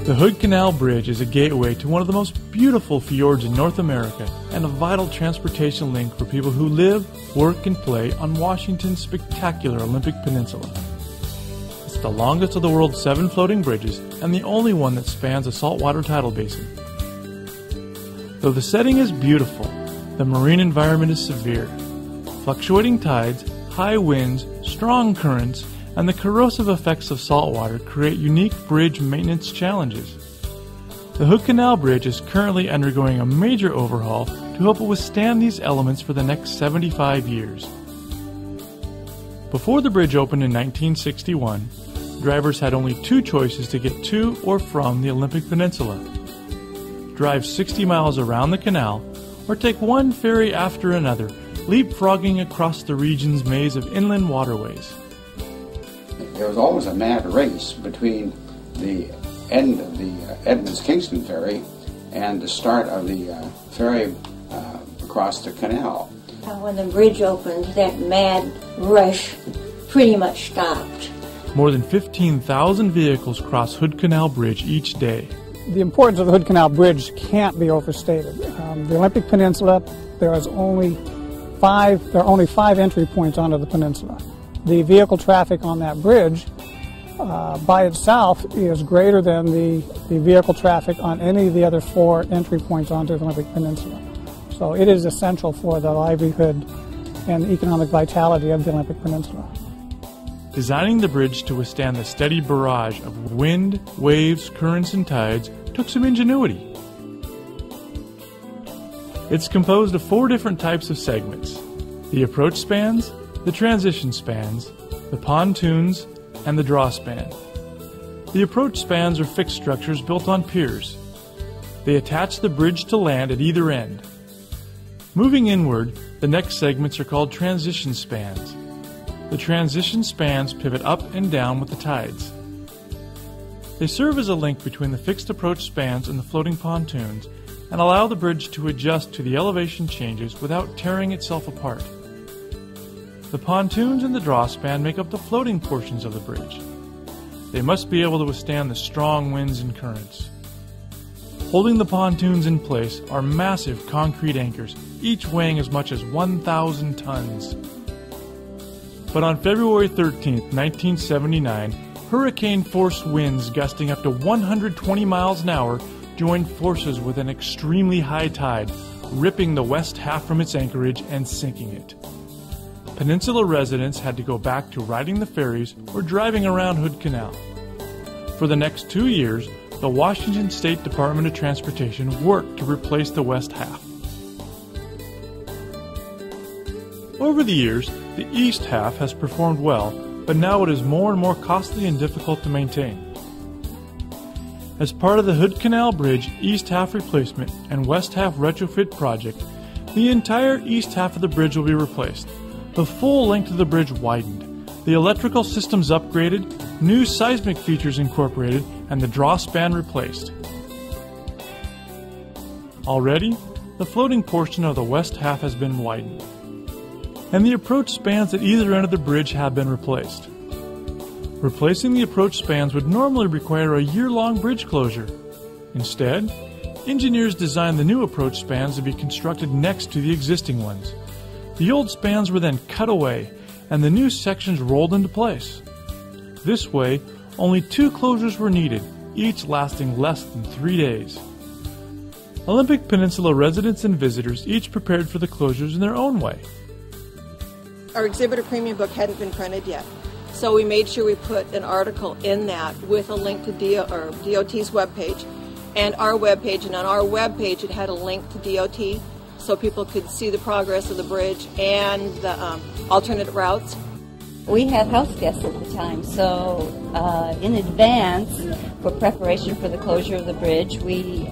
The Hood Canal Bridge is a gateway to one of the most beautiful fjords in North America and a vital transportation link for people who live, work, and play on Washington's spectacular Olympic Peninsula. It's the longest of the world's 7 floating bridges and the only one that spans a saltwater tidal basin. Though the setting is beautiful, the marine environment is severe. Fluctuating tides, high winds, strong currents, and the corrosive effects of saltwater create unique bridge maintenance challenges. The Hood Canal Bridge is currently undergoing a major overhaul to help it withstand these elements for the next 75 years. Before the bridge opened in 1961, drivers had only 2 choices to get to or from the Olympic Peninsula: drive 60 miles around the canal, or take one ferry after another, leapfrogging across the region's maze of inland waterways. There was always a mad race between the end of the Edmonds-Kingston ferry and the start of the ferry across the canal. When the bridge opened, that mad rush pretty much stopped. More than 15,000 vehicles cross Hood Canal Bridge each day. The importance of the Hood Canal Bridge can't be overstated. The Olympic Peninsula, there are only 5 entry points onto the peninsula. The vehicle traffic on that bridge by itself is greater than the vehicle traffic on any of the other 4 entry points onto the Olympic Peninsula. So it is essential for the livelihood and economic vitality of the Olympic Peninsula. Designing the bridge to withstand the steady barrage of wind, waves, currents, and tides took some ingenuity. It's composed of 4 different types of segments: the approach spans, the transition spans, the pontoons, and the draw span. The approach spans are fixed structures built on piers. They attach the bridge to land at either end. Moving inward, the next segments are called transition spans. The transition spans pivot up and down with the tides. They serve as a link between the fixed approach spans and the floating pontoons and allow the bridge to adjust to the elevation changes without tearing itself apart. The pontoons and the draw span make up the floating portions of the bridge. They must be able to withstand the strong winds and currents. Holding the pontoons in place are massive concrete anchors, each weighing as much as 1,000 tons. But on February 13, 1979, hurricane-force winds gusting up to 120 miles an hour joined forces with an extremely high tide, ripping the west half from its anchorage and sinking it. Peninsula residents had to go back to riding the ferries or driving around Hood Canal. For the next 2 years, the Washington State Department of Transportation worked to replace the west half. Over the years, the east half has performed well, but now it is more and more costly and difficult to maintain. As part of the Hood Canal Bridge East Half Replacement and West Half Retrofit project, the entire east half of the bridge will be replaced. The full length of the bridge widened, the electrical systems upgraded, new seismic features incorporated, and the draw span replaced. Already, the floating portion of the west half has been widened, and the approach spans at either end of the bridge have been replaced. Replacing the approach spans would normally require a year-long bridge closure. Instead, engineers designed the new approach spans to be constructed next to the existing ones. The old spans were then cut away, and the new sections rolled into place. This way, only 2 closures were needed, each lasting less than 3 days. Olympic Peninsula residents and visitors each prepared for the closures in their own way. Our exhibitor premium book hadn't been printed yet, so we made sure we put an article in that with a link to DOT's webpage and our webpage, and on our webpage it had a link to DOT so people could see the progress of the bridge and the alternate routes. We had house guests at the time, so in advance, for preparation for the closure of the bridge, we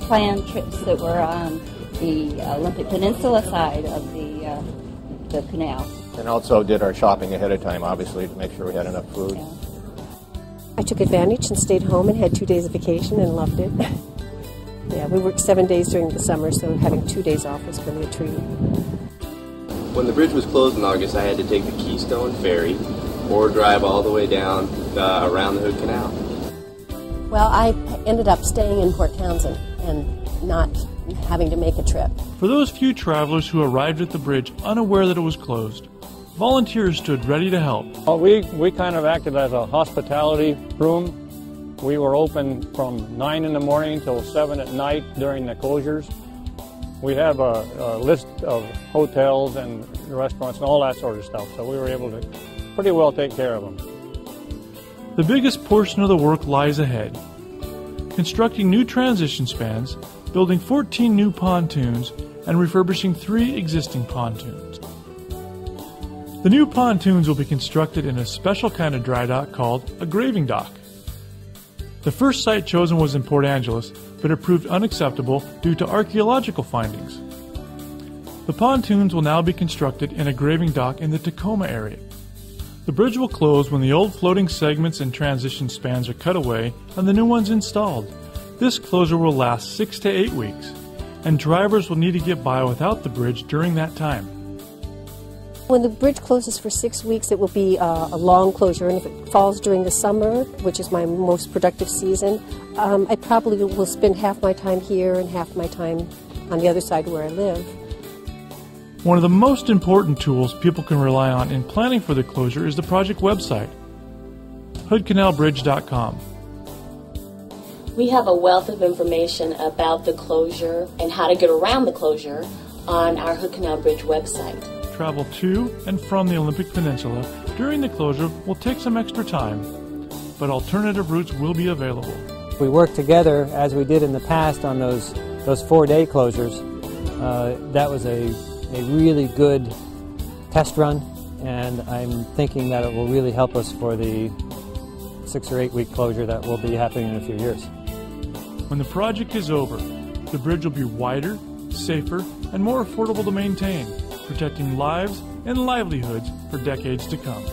planned trips that were on the Olympic Peninsula side of the canal. And also did our shopping ahead of time, obviously, to make sure we had enough food. Yeah. I took advantage and stayed home and had 2 days of vacation and loved it. Yeah, we worked 7 days during the summer, so having 2 days off was really a treat. When the bridge was closed in August, I had to take the Keystone Ferry or drive all the way down around the Hood Canal. Well, I ended up staying in Port Townsend and not having to make a trip. For those few travelers who arrived at the bridge unaware that it was closed, volunteers stood ready to help. Well, we kind of acted as a hospitality room. We were open from 9 in the morning till 7 at night during the closures. We have a list of hotels and restaurants and all that sort of stuff, so we were able to pretty well take care of them. The biggest portion of the work lies ahead. Constructing new transition spans, building 14 new pontoons, and refurbishing 3 existing pontoons. The new pontoons will be constructed in a special kind of dry dock called a graving dock. The first site chosen was in Port Angeles, but it proved unacceptable due to archaeological findings. The pontoons will now be constructed in a graving dock in the Tacoma area. The bridge will close when the old floating segments and transition spans are cut away and the new ones installed. This closure will last 6 to 8 weeks, and drivers will need to get by without the bridge during that time. When the bridge closes for 6 weeks, it will be a long closure, and if it falls during the summer, which is my most productive season, I probably will spend half my time here and half my time on the other side where I live. One of the most important tools people can rely on in planning for the closure is the project website, hoodcanalbridge.com. We have a wealth of information about the closure and how to get around the closure on our Hood Canal Bridge website. Travel to and from the Olympic Peninsula during the closure will take some extra time, but alternative routes will be available. We worked together as we did in the past on those 4-day closures. That was a really good test run, and I'm thinking that it will really help us for the 6 or 8 week closure that will be happening in a few years. When the project is over, the bridge will be wider, safer, and more affordable to maintain, protecting lives and livelihoods for decades to come.